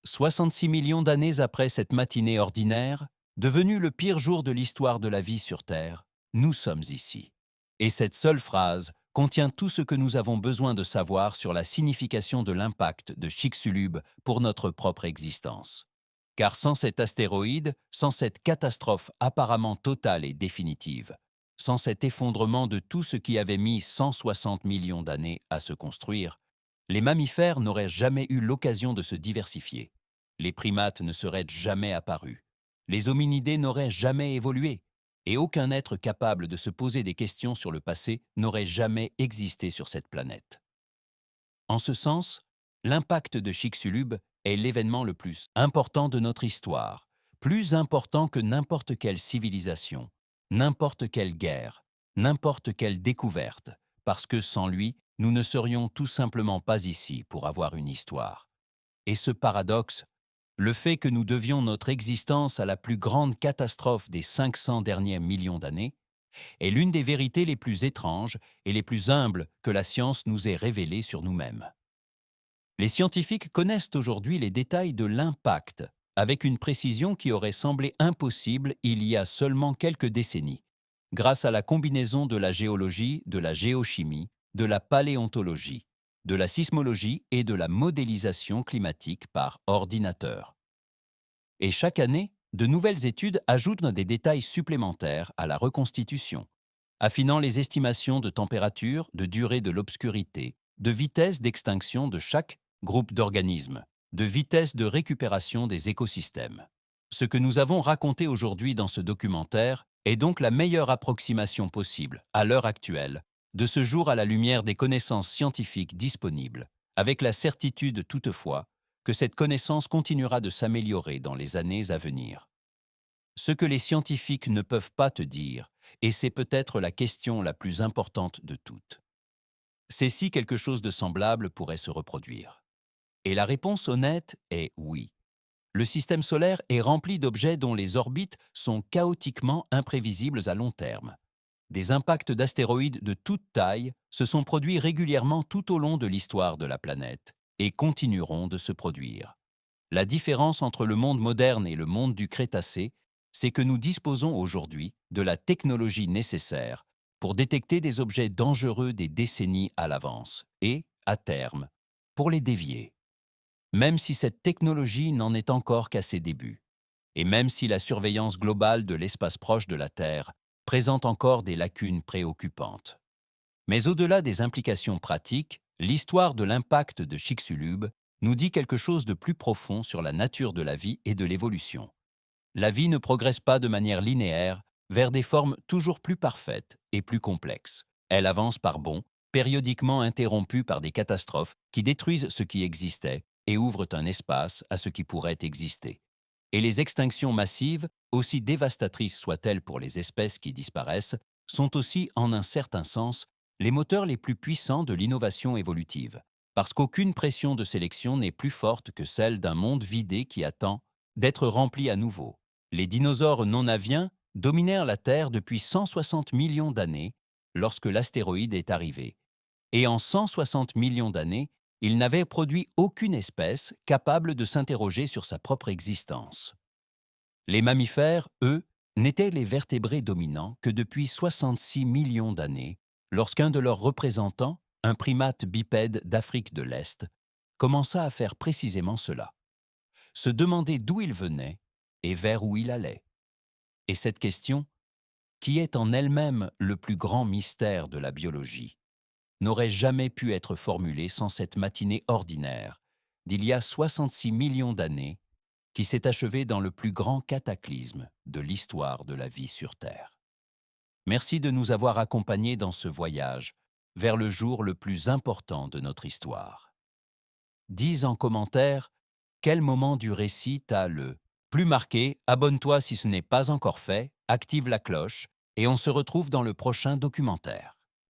66 millions d'années après cette matinée ordinaire, devenue le pire jour de l'histoire de la vie sur Terre, nous sommes ici. Et cette seule phrase contient tout ce que nous avons besoin de savoir sur la signification de l'impact de Chicxulub pour notre propre existence. Car sans cet astéroïde, sans cette catastrophe apparemment totale et définitive, sans cet effondrement de tout ce qui avait mis 160 millions d'années à se construire, les mammifères n'auraient jamais eu l'occasion de se diversifier. Les primates ne seraient jamais apparus. Les hominidés n'auraient jamais évolué. Et aucun être capable de se poser des questions sur le passé n'aurait jamais existé sur cette planète. En ce sens, l'impact de Chicxulub est l'événement le plus important de notre histoire, plus important que n'importe quelle civilisation, n'importe quelle guerre, n'importe quelle découverte, parce que sans lui, nous ne serions tout simplement pas ici pour avoir une histoire. Et ce paradoxe, le fait que nous devions notre existence à la plus grande catastrophe des 500 derniers millions d'années, est l'une des vérités les plus étranges et les plus humbles que la science nous ait révélées sur nous-mêmes. Les scientifiques connaissent aujourd'hui les détails de l'impact, avec une précision qui aurait semblé impossible il y a seulement quelques décennies, grâce à la combinaison de la géologie, de la géochimie, de la paléontologie, de la sismologie et de la modélisation climatique par ordinateur. Et chaque année, de nouvelles études ajoutent des détails supplémentaires à la reconstitution, affinant les estimations de température, de durée de l'obscurité, de vitesse d'extinction de chaque groupe d'organismes, de vitesse de récupération des écosystèmes. Ce que nous avons raconté aujourd'hui dans ce documentaire est donc la meilleure approximation possible, à l'heure actuelle, de ce jour à la lumière des connaissances scientifiques disponibles, avec la certitude toutefois que cette connaissance continuera de s'améliorer dans les années à venir. Ce que les scientifiques ne peuvent pas te dire, et c'est peut-être la question la plus importante de toutes, c'est si quelque chose de semblable pourrait se reproduire. Et la réponse honnête est oui. Le système solaire est rempli d'objets dont les orbites sont chaotiquement imprévisibles à long terme. Des impacts d'astéroïdes de toute taille se sont produits régulièrement tout au long de l'histoire de la planète et continueront de se produire. La différence entre le monde moderne et le monde du Crétacé, c'est que nous disposons aujourd'hui de la technologie nécessaire pour détecter des objets dangereux des décennies à l'avance et, à terme, pour les dévier. Même si cette technologie n'en est encore qu'à ses débuts, et même si la surveillance globale de l'espace proche de la Terre présente encore des lacunes préoccupantes. Mais au-delà des implications pratiques, l'histoire de l'impact de Chicxulub nous dit quelque chose de plus profond sur la nature de la vie et de l'évolution. La vie ne progresse pas de manière linéaire vers des formes toujours plus parfaites et plus complexes. Elle avance par bonds, périodiquement interrompus par des catastrophes qui détruisent ce qui existait et ouvrent un espace à ce qui pourrait exister. Et les extinctions massives, aussi dévastatrices soient-elles pour les espèces qui disparaissent, sont aussi, en un certain sens, les moteurs les plus puissants de l'innovation évolutive, parce qu'aucune pression de sélection n'est plus forte que celle d'un monde vidé qui attend d'être rempli à nouveau. Les dinosaures non-aviens dominèrent la Terre depuis 160 millions d'années lorsque l'astéroïde est arrivé. Et en 160 millions d'années, ils n'avaient produit aucune espèce capable de s'interroger sur sa propre existence. Les mammifères, eux, n'étaient les vertébrés dominants que depuis 66 millions d'années, lorsqu'un de leurs représentants, un primate bipède d'Afrique de l'Est, commença à faire précisément cela. Se demander d'où il venait et vers où il allait. Et cette question, qui est en elle-même le plus grand mystère de la biologie, n'aurait jamais pu être formulée sans cette matinée ordinaire d'il y a 66 millions d'années qui s'est achevée dans le plus grand cataclysme de l'histoire de la vie sur Terre. Merci de nous avoir accompagnés dans ce voyage vers le jour le plus important de notre histoire. Dis en commentaire quel moment du récit t'a le plus marqué. Abonne-toi si ce n'est pas encore fait, active la cloche et on se retrouve dans le prochain documentaire.